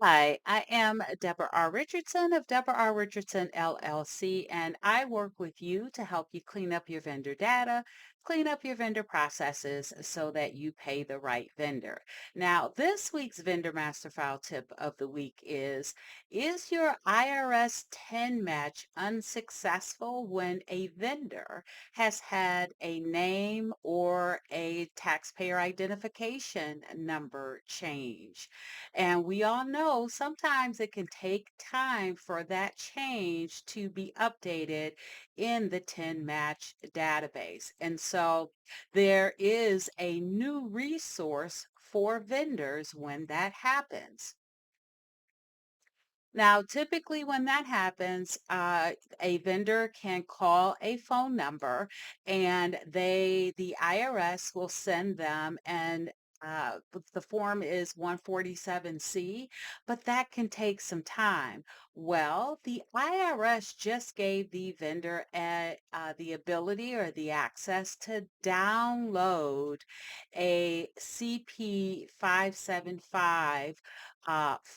Hi, I am Deborah R. Richardson of Deborah R. Richardson LLC, and I work with you to help you clean up your vendor data, clean up your vendor processes so that you pay the right vendor. Now, this week's Vendor Master File tip of the week is your IRS 10 match unsuccessful when a vendor has had a name or a taxpayer identification number change? And we all know sometimes it can take time for that change to be updated in the 10 match database. And so there is a new resource for vendors when that happens. Now, typically when that happens, a vendor can call a phone number and the IRS will send them the form is 147C, but that can take some time. Well, the IRS just gave the vendor the ability or the access to download a CP 575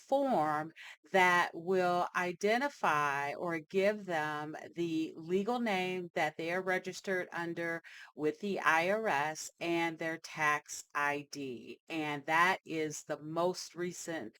form that will identify or give them the legal name that they are registered under with the IRS and their tax ID. And that is the most recent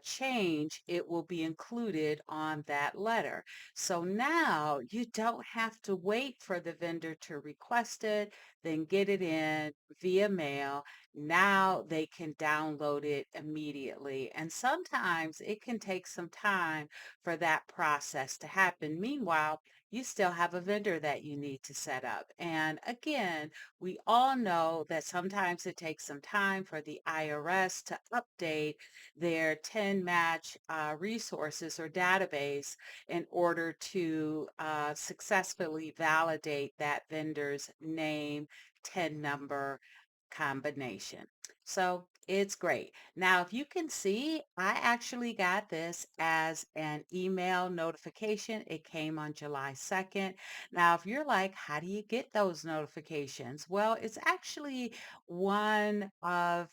change. It will be included on that letter. So now you don't have to wait for the vendor to request it, then get it in via mail. Now they can download it immediately. And sometimes it can take some time for that process to happen. Meanwhile, you still have a vendor that you need to set up. And again, we all know that sometimes it takes some time for the IRS to update their 10 match resources or database in order to successfully validate that vendor's name, 10 number, combination. So it's great. Now, if you can see, I actually got this as an email notification. It came on July 2nd. Now, if you're like, how do you get those notifications? Well, it's actually one of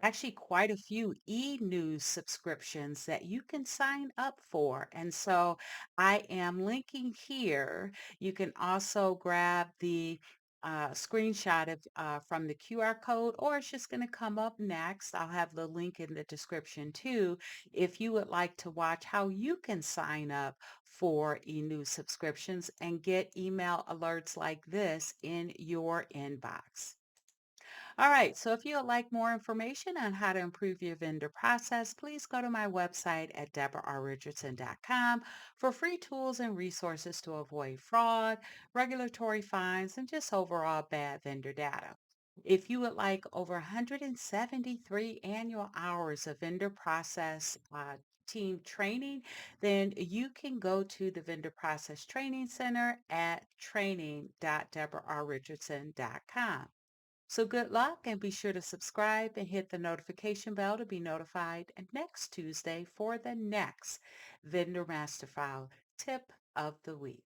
actually quite a few e-news subscriptions that you can sign up for. And so I am linking here. You can also grab the screenshot of from the QR code, or it's just going to come up next. I'll have the link in the description too, if you would like to watch how you can sign up for e-news subscriptions and get email alerts like this in your inbox. All right, so if you would like more information on how to improve your vendor process, please go to my website at deborarrichardson.com for free tools and resources to avoid fraud, regulatory fines, and just overall bad vendor data. If you would like over 173 annual hours of vendor process team training, then you can go to the Vendor Process Training Center at training.deborarrichardson.com. So good luck and be sure to subscribe and hit the notification bell to be notified next Tuesday for the next Vendor Master File tip of the week.